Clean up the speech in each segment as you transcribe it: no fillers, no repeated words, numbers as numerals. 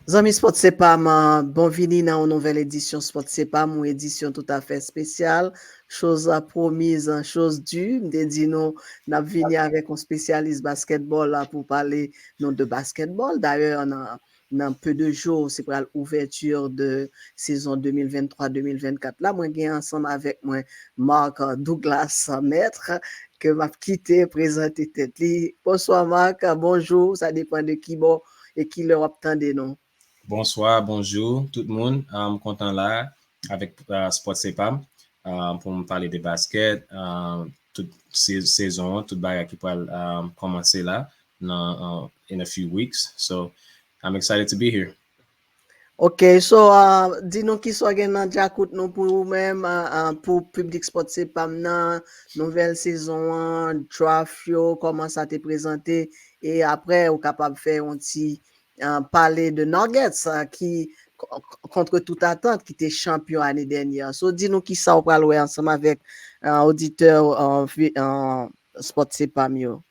Zami Sportcpam, bonvini dans une nouvelle édition Sportcpam, une édition tout à fait spéciale. Chose promise, chose due. Me dit nous, n'a venu avec un spécialiste basketball là pour parler non de basketball. D'ailleurs, dans peu de jours, c'est pour l'ouverture de saison 2023-2024. Là, moi, j'ai ensemble avec moi Marc Douglas Maitre que m'a quitté présenter tête. Bonsoir Marc, bonjour, ça dépend de qui bon et qui leur obtendait non. Bonsoir, bonjour tout le monde. Content là avec Sportcpam pour me parler de basket, toute saison, toute bagarre qui peut commencer là in a few weeks. So I'm excited to be here. Ok, so dis-nous qui soit gen nan Jakout nou pour vous-même, pour Public Sportcpam nan, nouvelle saison, draft yo, comment ça t'est présenté, et après, ou capable de faire un petit parler de Nuggets qui, contre toute attente, qui était champion l'année dernière. So dis-nous qui ça, on va louer ensemble avec auditeur Sportcpam yo.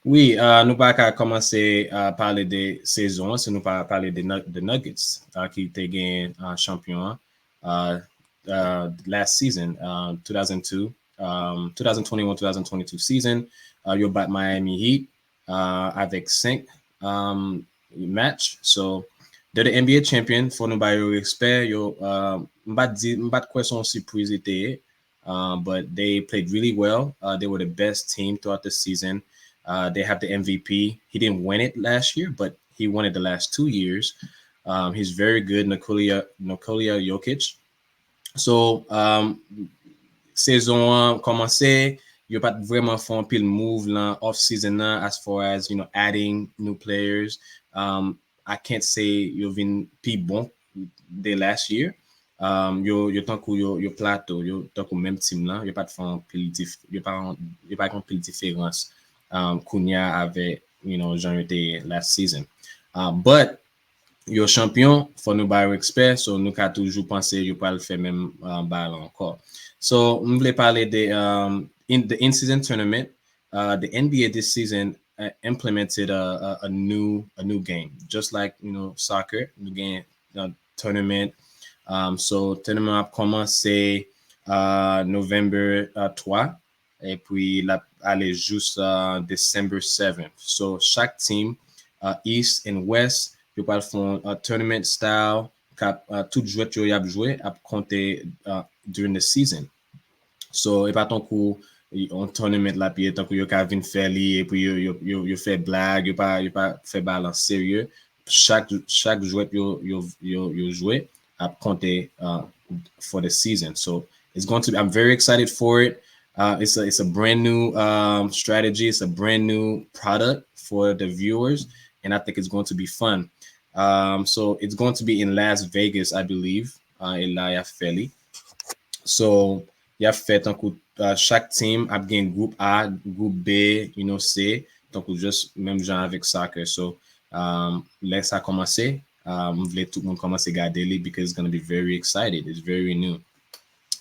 Oui, nous pas qu'à commencer à parler des saisons, si nous pas parler des Nuggets qui étaient gagné champion last season, 2002, 2021-2022 season. You bat Miami Heat avec 5 matchs. So, they're the NBA champion for nous by your expert. Yo, m'bat question surprise était, but they played really well. They were the best team throughout the season. They have the MVP. He didn't win it last year, but he won it the last 2 years. He's very good, Nikola Jokic. So, saison commencé, il n'y a pas vraiment fait un pile move là, off-season là, as far as, adding new players. I can't say you've been plus bon de last year. Yo tant que yo plateau, yo tant que même team là, il n'y a pas de fait un pile différence. Kounia avait, j'en étais last season. But, yo champion, faut nous bailler expert, so nous qu'à toujours penser, yo pas le faire même balle encore. So, on voulait parler de in the in-season tournament. The NBA this season implemented a new game, just like soccer, new game tournament. So tournament a commencé November 3. Et puis, la aller jusqu'à December 7th. So, chaque team, East and West, you peux faire un tournament style, tout jouet que tu as joué, à compter during the season. So, et pas tant que un tournament là, puis tant que you Calvin Fairly, et puis you fait blague, you pas fait balle en sérieux. Chaque jouet you joué, à compter for the season. So, it's going to be, I'm very excited for it. It's a brand new strategy. It's a brand new product for the viewers, and I think it's going to be fun. So it's going to be in Las Vegas, I believe, in La Philly. So il y a fait un coup chaque team a gagné groupe A, groupe B, C. Donc juste même genre avec soccer. So laisse ça commencer. Voulez tout le monde commencer à garder because it's going to be very excited. It's very new.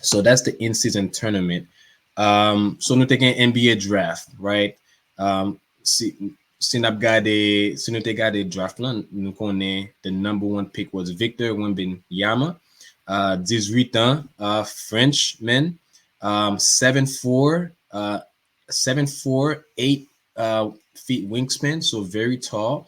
So that's the in-season tournament. So nous avons un NBA draft, right? Si nous avons draft là, nous connaissons the number one pick was Victor Wembanyama, 18 ans, Frenchman, 7'4", 8 feet wingspan, so very tall.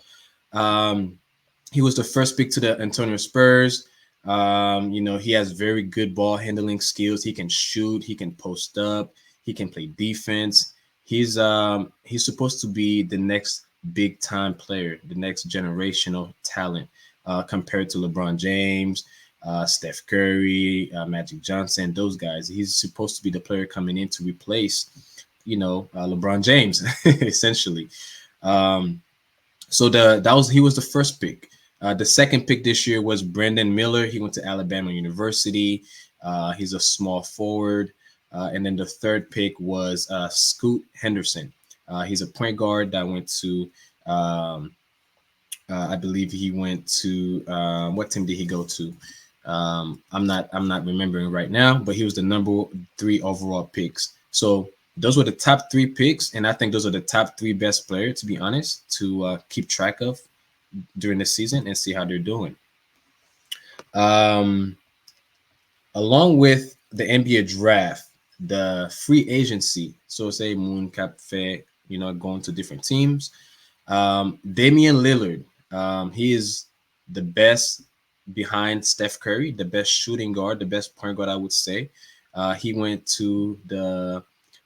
He was the first pick to the Antonio Spurs. He has very good ball handling skills. He can shoot. He can post up. He can play defense. He's supposed to be the next big time player, the next generational talent compared to LeBron James, Steph Curry, Magic Johnson, those guys. He's supposed to be the player coming in to replace, LeBron James, essentially. So he was the first pick. The second pick this year was Brandon Miller. He went to Alabama University. He's a small forward. And then the third pick was Scoot Henderson. He's a point guard that went to, I believe he went to, what team did he go to? I'm not remembering right now, but he was the number 3 overall picks. So those were the top 3 picks. And I think those are the top 3 best players, to be honest, to keep track of during the season and see how they're doing. Um, Along with the NBA draft, the free agency. So say Moon Cap Fair, going to different teams. Damian Lillard, he is the best behind Steph Curry, the best shooting guard, the best point guard, I would say. He went to the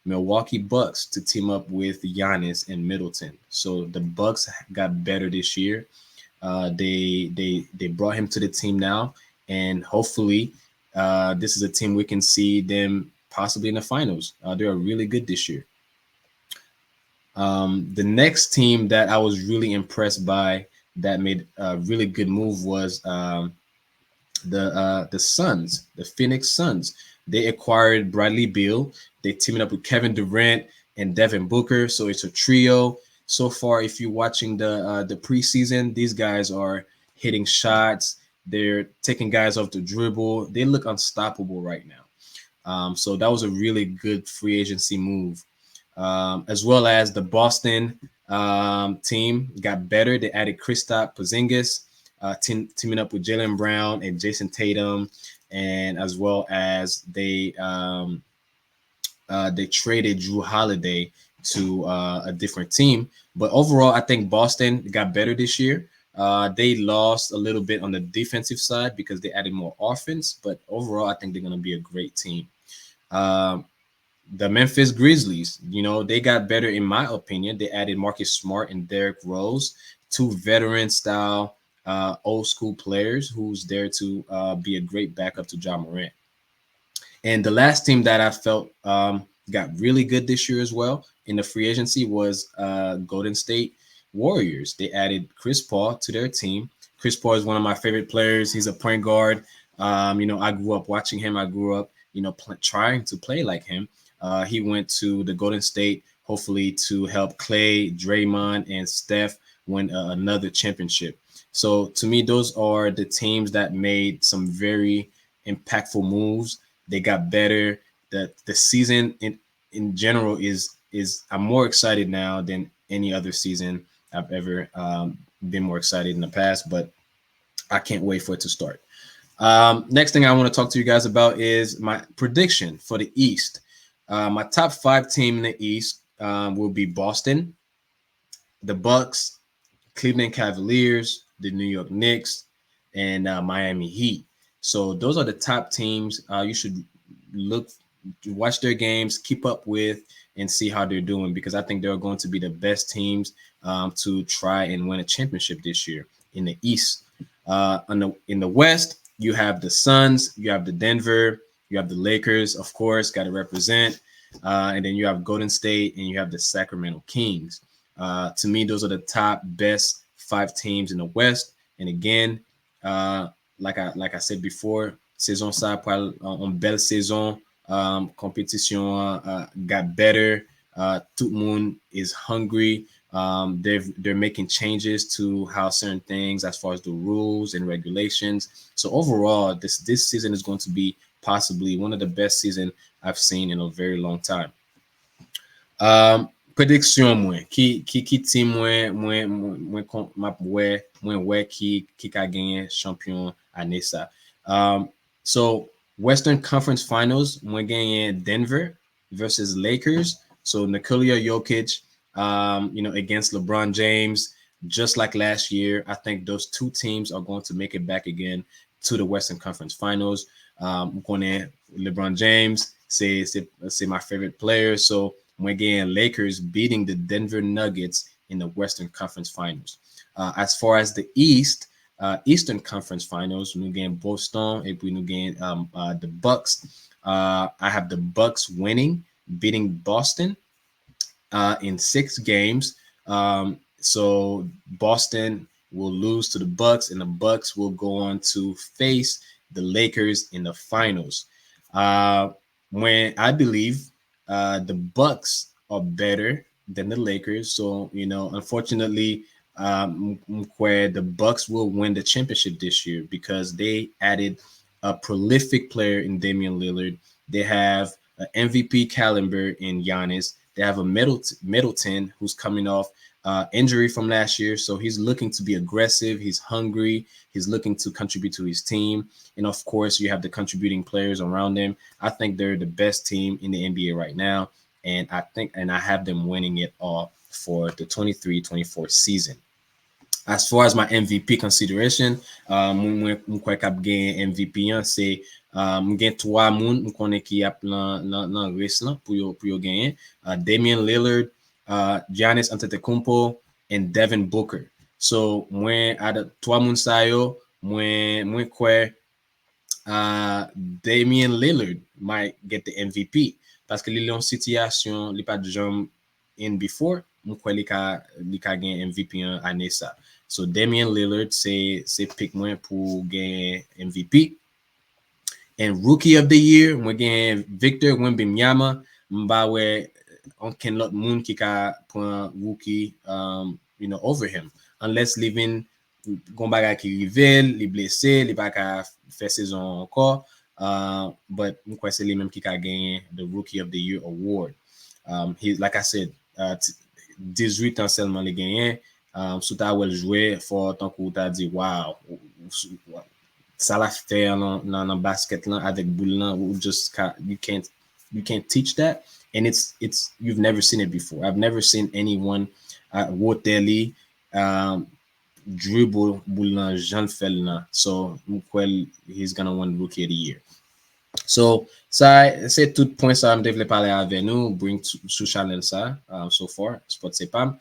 Milwaukee Bucks to team up with Giannis and Middleton. So the Bucks got better this year. They brought him to the team now, and hopefully, this is a team we can see them possibly in the finals. They are really good this year. The next team that I was really impressed by that made a really good move was the Suns, the Phoenix Suns. They acquired Bradley Beal. They teamed up with Kevin Durant and Devin Booker, so it's a trio. So far, if you're watching the preseason, these guys are hitting shots. They're taking guys off the dribble. They look unstoppable right now. So that was a really good free agency move. As well as the Boston team got better. They added Kristaps Porzingis, teaming up with Jaylen Brown and Jason Tatum, and as well as they traded Drew Holiday to a different team. But overall, I think Boston got better this year. They lost a little bit on the defensive side because they added more offense, but overall, I think they're going to be a great team. The Memphis Grizzlies, they got better in my opinion. They added Marcus Smart and Derrick Rose, two veteran style, old school players who's there to be a great backup to Ja Morant. And the last team that I felt got really good this year as well in the free agency was Golden State Warriors. They added Chris Paul to their team. Chris Paul is one of my favorite players. He's a point guard. I grew up watching him. I grew up, trying to play like him. He went to the Golden State, hopefully to help Clay, Draymond, and Steph win another championship. So to me, those are the teams that made some very impactful moves. They got better. The season in general is I'm more excited now than any other season I've ever been more excited in the past, but I can't wait for it to start. Next thing I want to talk to you guys about is my prediction for the East. My top 5 team in the East will be Boston, the Bucks, Cleveland Cavaliers, the New York Knicks, and Miami Heat. So those are the top teams. You should watch their games, keep up with, and see how they're doing, because I think they're going to be the best teams to try and win a championship this year in the East. In the West, you have the Suns, you have the Denver, you have the Lakers, of course, got to represent. And then you have Golden State and you have the Sacramento Kings. To me, those are the top best 5 teams in the West. And again, like I said before, saison ça en belle saison, competition got better. Tout le monde is hungry. They're making changes to how certain things as far as the rules and regulations. So overall, this season is going to be possibly one of the best seasons I've seen in a very long time. Prediction mwen, ki team mwen ki ka genye champion ane sa. So Western Conference Finals, mwen genye Denver versus Lakers. So Nikola Jokic, against LeBron James, just like last year. I think those 2 teams are going to make it back again to the Western Conference Finals. LeBron James, c'est my favorite player. So we're getting Lakers beating the Denver Nuggets in the Western Conference Finals. As far as the East, Eastern Conference Finals, nous gagnons Boston et puis nous gagnons the Bucks. I have the Bucks winning, beating Boston in 6 games. So Boston will lose to the Bucks, and the Bucks will go on to face the Lakers in the finals. When I believe the Bucks are better than the Lakers, so unfortunately, where the Bucks will win the championship this year because they added a prolific player in Damian Lillard. They have an MVP caliber in Giannis. They have a Middleton who's coming off injury from last year. So he's looking to be aggressive. He's hungry. He's looking to contribute to his team. And of course, you have the contributing players around him. I think they're the best team in the NBA right now. And I have them winning it all for the 23-24 season. As far as my MVP consideration, mwen kwe kap gen MVP an, se mwen gen 3 moun mwen konen ki ap nan res lan pou yo genyen. Damian Lillard, Giannis Antetokounmpo, and Devin Booker. So mwen ada 3 moun sa yo, mwen kwe Damian Lillard might get the MVP. Paske li yon sityasyon li pa jom in before, mwen kwe li ka gen MVP an ane sa. So Damian Lillard se pick mwen pou gen MVP. And Rookie of the Year, mwen gen Victor Wembanyama, mba we on ken lot moun ki ka pon Rookie over him. Unless li vin gon bagay ki rivel, li blese, li pa ka fe saison ankor. But mwen kwen se li menm ki ka gen the Rookie of the Year award. Like I said, 18 ans selman li genyen. Sou ta wel jwe for tan kou ta di wow, sa la fe nan basket lan avec boule lan, you can't teach that, and it's you've never seen it before. I've never seen anyone woteli dribble boule lan jan fel nan. So he's gonna win Rookie of the Year. So ça c'est tout point ça me devle parler avec nous, bring sous channel ça so far Sportcpam.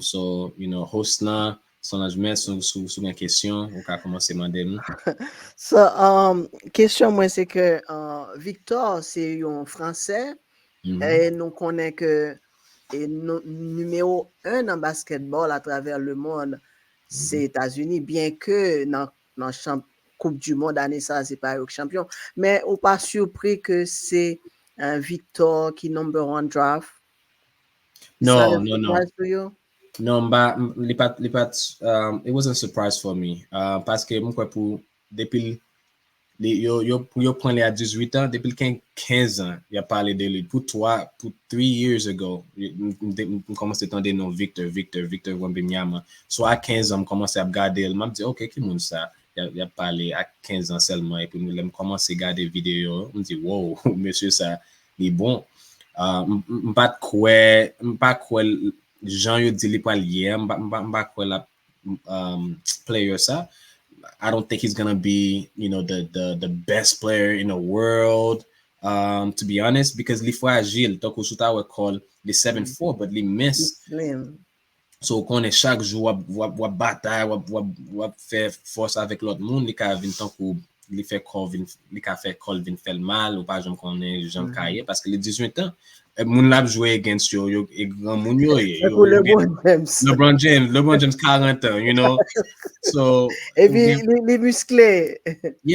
So, host là, son ajoument sous une question, on va commencer mandem. So, question moi c'est que Victor c'est un français et nous connaissons que numéro 1 en basketball à travers le monde, c'est États-Unis, bien que dans Coupe du Monde année ça c'est pas eux champion, mais on pas surpris que c'est Victor qui number 1 draft. No. It wasn't a surprise for me. Parce que mwen pou depuis yo prend les à 18 ans, depuis 15 ans, il a parlé de lui. Pour 3 years ago, on commence à entendre non Victor Wembanyama. So à 15 ans, on commence à regarder, m'a dit OK, qui monde ça? Il a parlé à 15 ans seulement et puis on commence à regarder vidéo, on dit wow, monsieur ça, il est bon. M'pas quoi Jean yo di li pa liye, m'pa quoi la player ça. I don't think he's gonna be, the best player in the world, to be honest, because li fragile. Donc ou souta we call the 7'4", but li miss. So qu'on est chaque jour wap bataille, wap faire force avec l'autre monde, li ka vin tant kou li fait Colvin fait mal ou pas j'aime qu'on est Jean Caillé parce que les 18 ans moun l'a joué against yo grand moun yo LeBron James 40 ans, so et puis les musclés li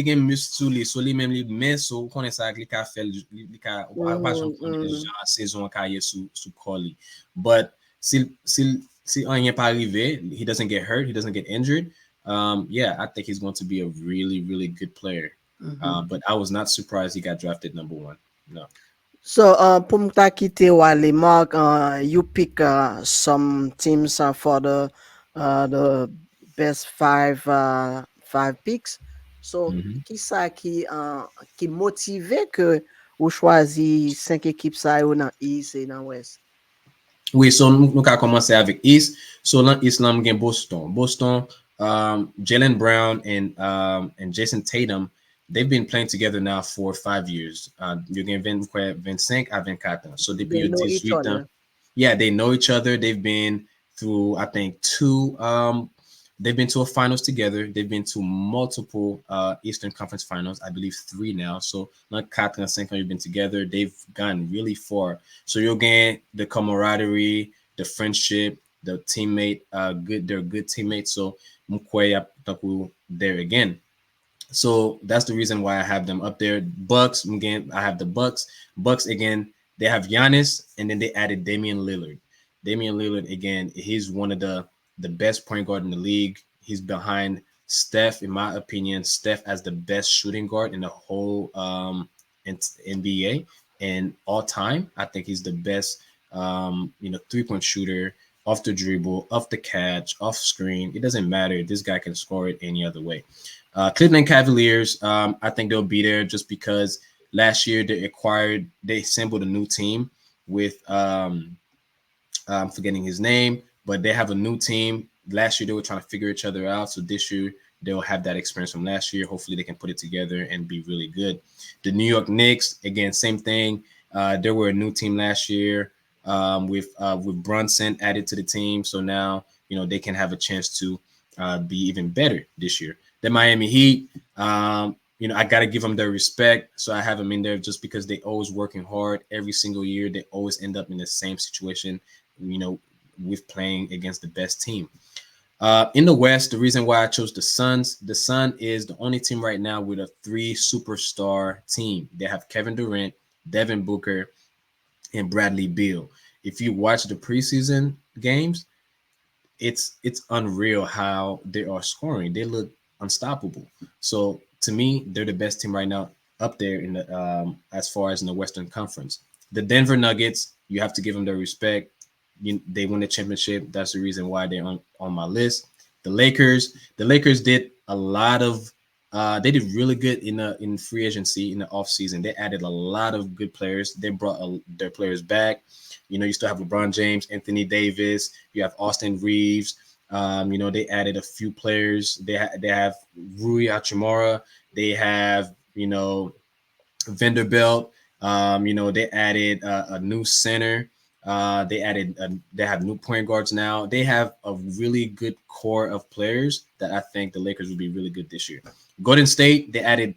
gen muscle so li même li mais so connaît ça li ka fait li ka pas j'aime qu'on saison Caillé sous Collie, but si rien pas arrivé, he doesn't get hurt, he doesn't get injured. I think he's going to be a really, really good player. But I was not surprised he got drafted number 1. No. So, pour m'ta quitter Wally, Mark, you pick some teams for the best five picks. So, qui ça qui motive que ou choisi 5 équipes ça ou dans East et dans West? Oui, so nous avons commencé avec East. So, dans East, nous avons Boston. Jaylen Brown and Jason Tatum, they've been playing together now for 5 years. You're getting 25 à 24 ans. So they know each other. Yeah, they know each other. They've been through, I think, they've been to a finals together. They've been to multiple Eastern Conference finals, I believe 3 now. So not 4 and 5 you've been together. They've gone really far. So you're getting the camaraderie, the friendship, the teammate, they're good teammates. So there again. So that's the reason why I have them up there. Bucks, again, I have the Bucks. Bucks, again, they have Giannis, and then they added Damian Lillard. Damian Lillard, again, he's one of the best point guard in the league. He's behind Steph, in my opinion. Steph as the best shooting guard in the whole NBA. And all time, I think he's the best, 3-point shooter off the dribble, off the catch, off screen. It doesn't matter. This guy can score it any other way. Cleveland Cavaliers, I think they'll be there just because last year they assembled a new team with I'm forgetting his name, but they have a new team. Last year they were trying to figure each other out, so this year they'll have that experience from last year. Hopefully they can put it together and be really good. The New York Knicks, again, same thing. They were a new team last year with Brunson added to the team, so now they can have a chance to be even better this year. The Miami Heat, I got to give them their respect. So I have them in there just because they always working hard every single year. They always end up in the same situation, with playing against the best team. In the West, the reason why I chose the Suns is the only team right now with a 3 superstar team. They have Kevin Durant, Devin Booker, and Bradley Beal. If you watch the preseason games, it's unreal how they are scoring. They look unstoppable. So to me, they're the best team right now up there in the as far as in the Western Conference. The Denver Nuggets, you have to give them their respect. They won the championship. That's the reason why they're on my list. The Lakers did a lot of they did really good in free agency in the offseason. They added a lot of good players. They brought their players back. You still have LeBron James, Anthony Davis. You have Austin Reeves. They added a few players. They have Rui Hachimura. They have Vanderbilt. They added a new center. They have new point guards now. They have a really good core of players that I think the Lakers will be really good this year. Golden State, they added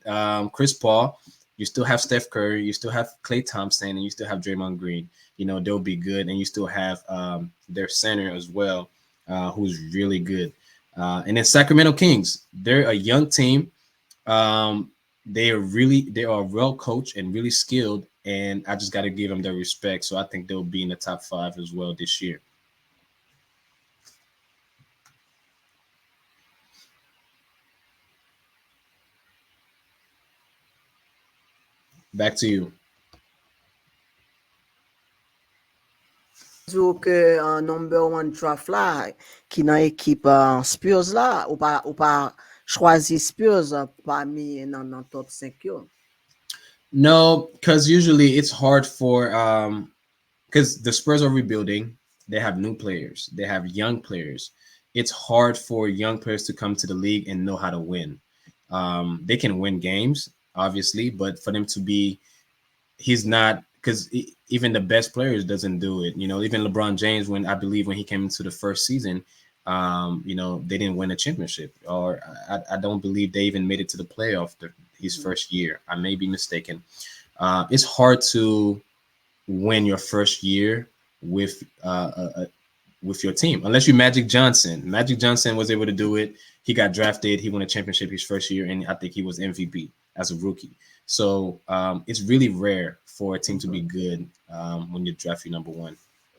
Chris Paul. You still have Steph Curry. You still have Klay Thompson, and you still have Draymond Green. They'll be good, and you still have their center as well, who's really good. And then Sacramento Kings, they're a young team. They are well coached and really skilled, and I just got to give them their respect. So I think they'll be in the top 5 as well this year. Back to you. Que un number 1 draft là, qui dans l'équipe Spurs là, ou pas choisi Spurs parmi dans top 5 yo. No, because usually it's hard for because the Spurs are rebuilding. They have new players. They have young players. It's hard for young players to come to the league and know how to win. They can win games, obviously, but for them to be, he's not, because even the best players doesn't do it. Even LeBron James, when he came into the first season, they didn't win a championship, or I don't believe they even made it to the playoff his first year. I may be mistaken. It's hard to win your first year with your team, unless you're Magic Johnson. Magic Johnson was able to do it. He got drafted. He won a championship his first year, and I think he was MVP as a rookie. So it's really rare for a team to be good when you draft your number 1.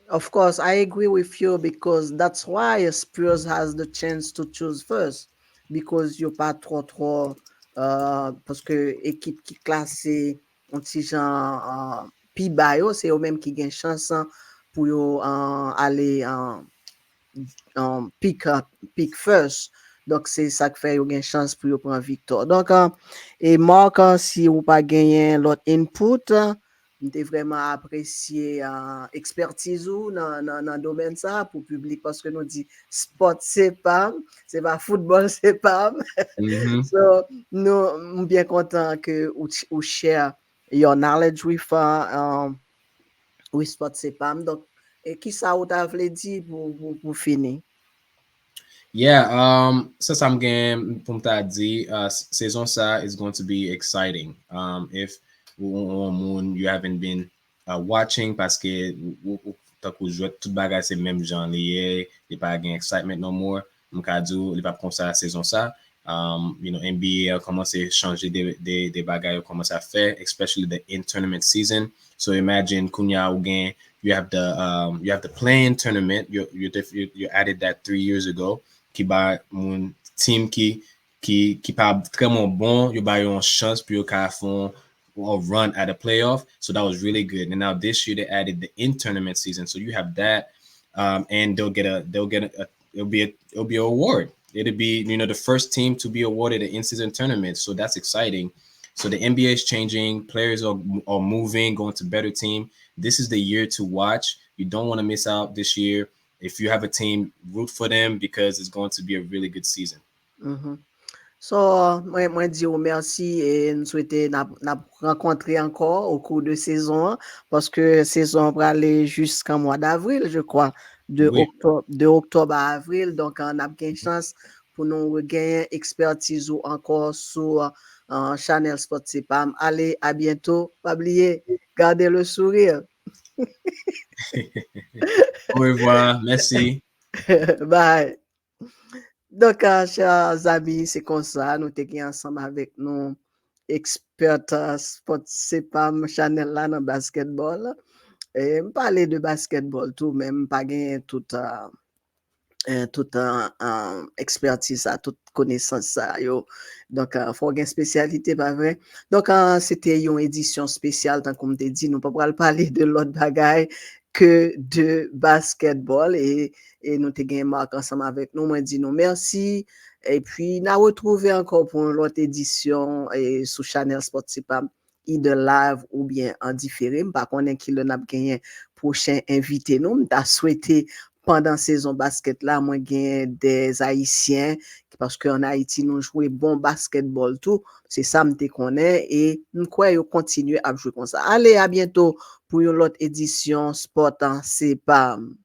Of course, I agree with you, because that's why Spurs has the chance to choose first, because you're pas trop parce que équipe qui classée un petit genre pi bas yo, c'est eux même qui gagne chance pour yo aller pick first. Donc c'est ça qui fait yo gagne chance pour yo prendre victoire. Donc et Marc, si ou pas gagner l'autre input, m'te vraiment apprécié expertise ou dans domaine ça pour public, parce que nous dit sport c'est pas football c'est pas. Mm-hmm. So nous bien content que ou share your knowledge with Sportcpam. Donc et qui ça ou t'a voulu dire pour finir? Yeah, ça me gagne pour me dire saison ça is going to be exciting. If you haven't been watching, parce que tant que jouer tout bagage c'est même genre lié, il pas gain excitement no more. M'kadou, il va comme ça saison ça. NBA a commencé à changer des bagages, commence à faire, especially the in-tournament season. So imagine Kunya again, you have the play-in tournament. You added that 3 years ago. Qui ba mon team qui pas vraiment bon, you ba une chance pour you faire a run at a playoff. So that was really good. And now this year they added the in-tournament season. So you have that. and it'll be an award. It'll be the first team to be awarded an in-season tournament. So that's exciting. So the NBA is changing. Players are moving, going to better team. This is the year to watch. You don't want to miss out this year. If you have a team, root for them because it's going to be a really good season. Mm-hmm. So, moi dis merci et nous souhaiter n'a rencontrer encore au cours de saison parce que saison va aller jusqu'en mois d'avril, je crois, Oui. de octobre à avril. Donc, on a bien chance pour nous regagner expertise ou encore sur Channel Sportcpam. Allez, à bientôt. Pas oublier, gardez le sourire. Au revoir. Merci. Bye. Donc, chers amis, c'est comme ça. Nous sommes ensemble avec nous, experts Sportcpam Channel là dans basketball. Et parler de basketball tout, même pas gagner toute expertise, toute connaissance. Donc, il faut une spécialité, pas vrai? Donc, c'était une édition spéciale, tant comme tu dit, nous ne pouvons pas parler de l'autre bagaille que de basketball. Et nous avons gagné Marc ensemble avec nous. Moi, je dis nous merci. Et puis, nous avons retrouvé encore pour une autre édition sur Channel Sportcpam, de live ou bien en différé. Par contre, qui le n'a gagné prochain invité, nous avons souhaité pendant saison basket là, moi gain des Haïtiens parce qu'en Haïti nous jouons bon basketball tout, c'est ça me connaît et nous croyons continuer à jouer comme ça. Allez, à bientôt pour une autre édition Sport en CPAM.